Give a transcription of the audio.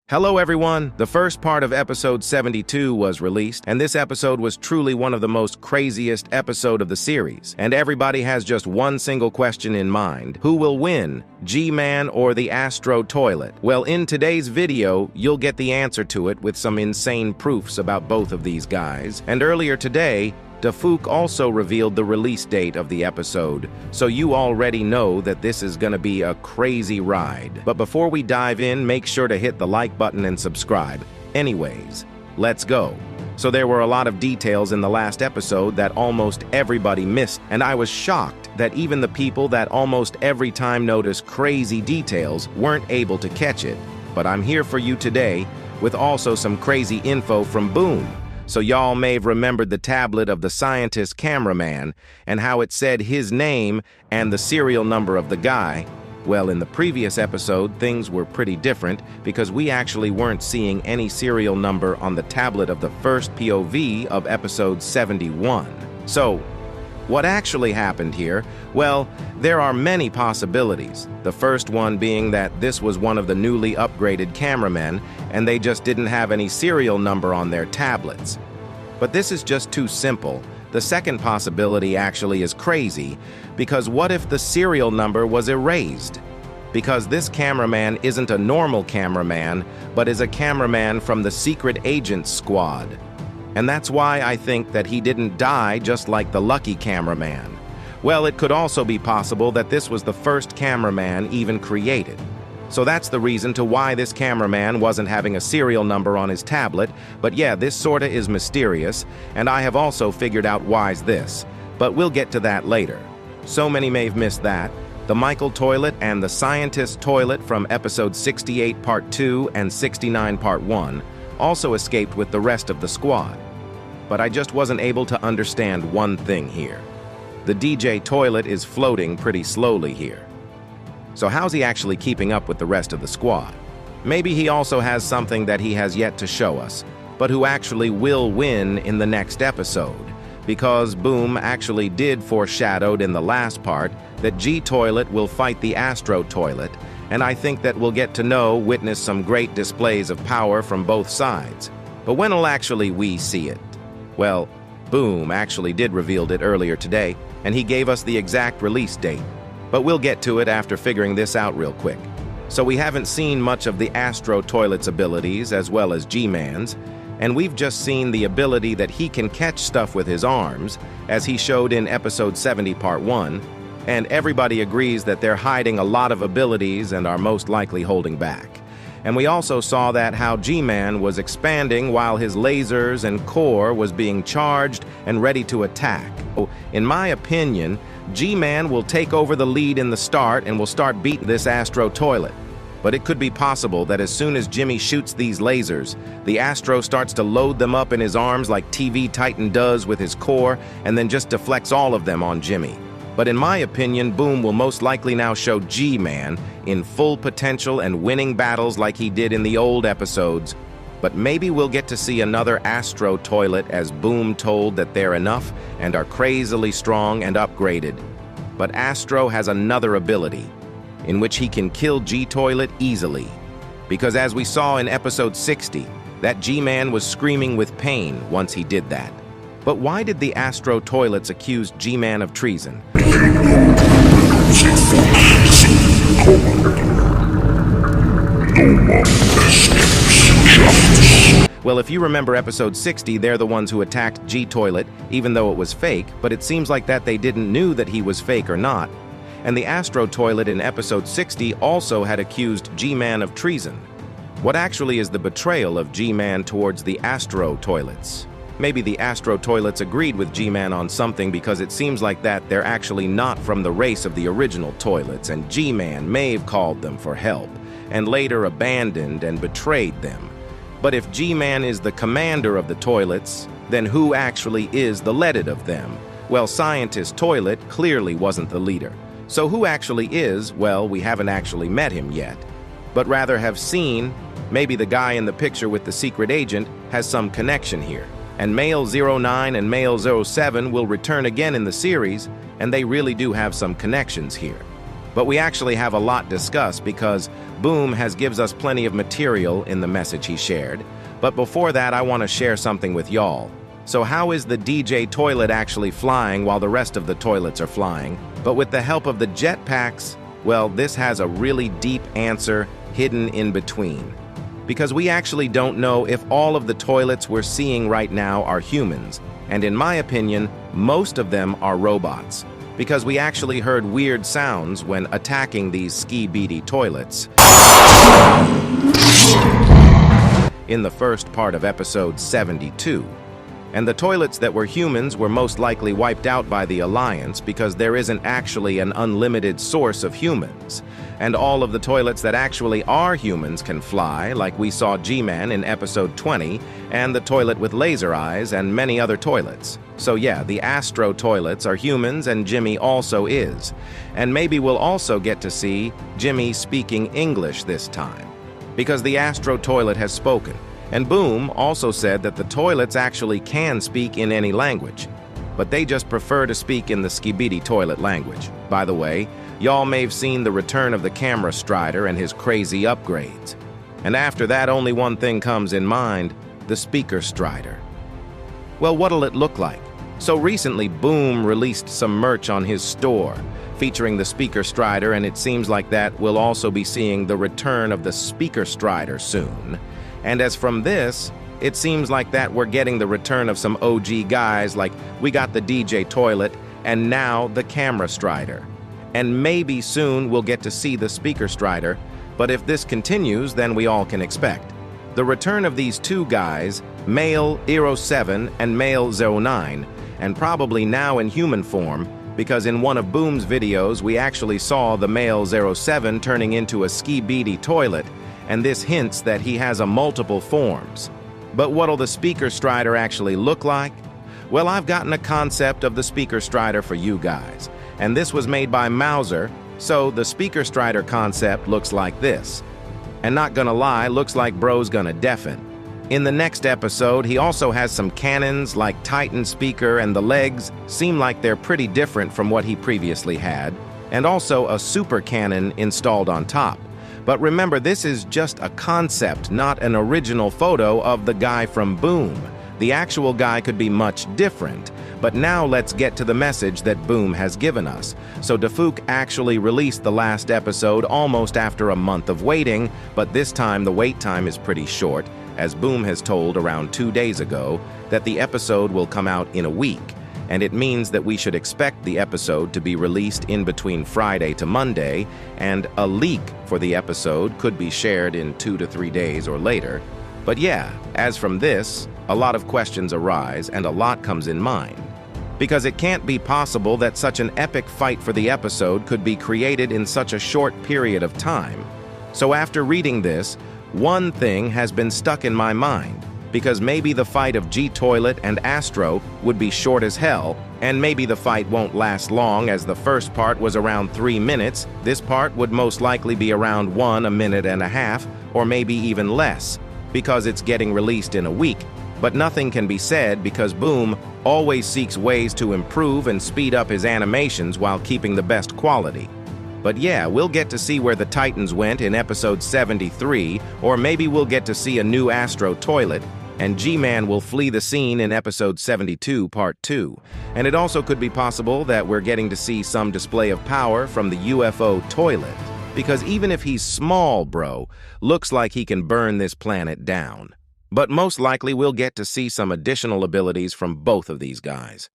Hello everyone! The first part of episode 72 was released, and this episode was truly one of the most craziest episode of the series. And everybody has just one single question in mind. Who will win, G-Man or the Astro toilet? Well, in today's video, you'll get the answer to it with some insane proofs about both of these guys. And earlier today, Dafook also revealed the release date of the episode, so you already know that this is gonna be a crazy ride. But before we dive in, make sure to hit the like button and subscribe. Anyways, let's go. So there were a lot of details in the last episode that almost everybody missed, and I was shocked that even the people that almost every time notice crazy details weren't able to catch it. But I'm here for you today with also some crazy info from Boom. So y'all may have remembered the tablet of the scientist Cameraman and how it said his name and the serial number of the guy. Well, in the previous episode, things were pretty different because we actually weren't seeing any serial number on the tablet of the first POV of episode 71. So, what actually happened here? Well, there are many possibilities. The first one being that this was one of the newly upgraded cameramen and they just didn't have any serial number on their tablets. But this is just too simple. The second possibility actually is crazy, because what if the serial number was erased? Because this cameraman isn't a normal cameraman, but is a cameraman from the secret agent squad. And that's why I think that he didn't die just like the lucky cameraman. Well, it could also be possible that this was the first cameraman even created. So that's the reason to why this cameraman wasn't having a serial number on his tablet. But yeah, this sorta is mysterious, and I have also figured out why's this. But we'll get to that later. So many may have missed that. The Michael toilet and the scientist toilet from episode 68 part 2 and 69 part 1 also escaped with the rest of the squad. But I just wasn't able to understand one thing here. The DJ toilet is floating pretty slowly here. So how's he actually keeping up with the rest of the squad? Maybe he also has something that he has yet to show us, but who actually will win in the next episode. Because Boom actually did foreshadowed in the last part that G-Toilet will fight the Astro toilet, and I think that we'll get to witness some great displays of power from both sides. But when'll actually we see it? Well, Boom actually did reveal it earlier today, and he gave us the exact release date. But we'll get to it after figuring this out real quick. So we haven't seen much of the Astro toilet's abilities as well as G-Man's, and we've just seen the ability that he can catch stuff with his arms, as he showed in episode 70 part 1, and everybody agrees that they're hiding a lot of abilities and are most likely holding back. And we also saw that how G-Man was expanding while his lasers and core was being charged and ready to attack. In my opinion, G-Man will take over the lead in the start and will start beating this Astro toilet. But it could be possible that as soon as Jimmy shoots these lasers, the Astro starts to load them up in his arms like TV Titan does with his core and then just deflects all of them on Jimmy. But in my opinion, Boom will most likely now show G-Man in full potential and winning battles like he did in the old episodes. But maybe we'll get to see another Astro toilet as Boom told that they're enough and are crazily strong and upgraded. But Astro has another ability, in which he can kill G-Toilet easily. Because as we saw in episode 60, that G-Man was screaming with pain once he did that. But why did the Astro toilets accuse G-Man of treason? Well, if you remember episode 60, they're the ones who attacked G-Toilet, even though it was fake, but it seems like that they didn't know that he was fake or not. And the Astro toilet in episode 60 also had accused G-Man of treason. What actually is the betrayal of G-Man towards the Astro toilets? Maybe the Astro toilets agreed with G-Man on something because it seems like that they're actually not from the race of the original toilets, and G-Man may have called them for help, and later abandoned and betrayed them. But if G-Man is the commander of the toilets, then who actually is the leader of them? Well, Scientist Toilet clearly wasn't the leader. So who actually is? Well, we haven't actually met him yet, but rather have seen maybe the guy in the picture with the secret agent has some connection here. And Male 09 and Male 07 will return again in the series, and they really do have some connections here. But we actually have a lot discussed because Boom gives us plenty of material in the message he shared. But before that, I want to share something with y'all. So how is the DJ toilet actually flying while the rest of the toilets are flying? But with the help of the jetpacks, well, this has a really deep answer hidden in between. Because we actually don't know if all of the toilets we're seeing right now are humans. And in my opinion, most of them are robots. Because we actually heard weird sounds when attacking these Skibidi toilets in the first part of episode 72. And the toilets that were humans were most likely wiped out by the Alliance because there isn't actually an unlimited source of humans. And all of the toilets that actually are humans can fly, like we saw G-Man in episode 20, and the toilet with laser eyes, and many other toilets. So yeah, the Astro toilets are humans, and Jimmy also is. And maybe we'll also get to see Jimmy speaking English this time, because the Astro toilet has spoken. And Boom also said that the toilets actually can speak in any language, but they just prefer to speak in the Skibidi toilet language. By the way, y'all may have seen the return of the camera strider and his crazy upgrades. And after that, only one thing comes in mind: the speaker strider. Well, what'll it look like? So recently, Boom released some merch on his store featuring the speaker strider, and it seems like that we'll also be seeing the return of the speaker strider soon. And as from this, it seems like that we're getting the return of some OG guys, like we got the DJ toilet and now the camera strider. And maybe soon we'll get to see the speaker strider, but if this continues, then we all can expect the return of these two guys, male 07 and male 09, and probably now in human form, because in one of Boom's videos we actually saw the male 07 turning into a Skibidi toilet, and this hints that he has a multiple forms. But what'll the speaker strider actually look like? Well, I've gotten a concept of the speaker strider for you guys, and this was made by Mauser, so the speaker strider concept looks like this. And not gonna lie, looks like bro's gonna deafen. In the next episode, he also has some cannons like Titan speaker, and the legs seem like they're pretty different from what he previously had, and also a super cannon installed on top. But remember, this is just a concept, not an original photo of the guy from Boom. The actual guy could be much different. But now let's get to the message that Boom has given us. So Defuk actually released the last episode almost after a month of waiting, but this time the wait time is pretty short, as Boom has told around 2 days ago that the episode will come out in a week. And it means that we should expect the episode to be released in between Friday to Monday, and a leak for the episode could be shared in 2 to 3 days or later. But yeah, as from this, a lot of questions arise and a lot comes in mind. Because it can't be possible that such an epic fight for the episode could be created in such a short period of time. So after reading this, one thing has been stuck in my mind. Because maybe the fight of G-Toilet and Astro would be short as hell, and maybe the fight won't last long, as the first part was around 3 minutes. This part would most likely be around 1 minute and a half, or maybe even less, because it's getting released in a week. But nothing can be said because Boom always seeks ways to improve and speed up his animations while keeping the best quality. But yeah, we'll get to see where the Titans went in episode 73, or maybe we'll get to see a new Astro toilet, and G-Man will flee the scene in episode 72, part 2. And it also could be possible that we're getting to see some display of power from the UFO toilet. Because even if he's small, bro, looks like he can burn this planet down. But most likely we'll get to see some additional abilities from both of these guys.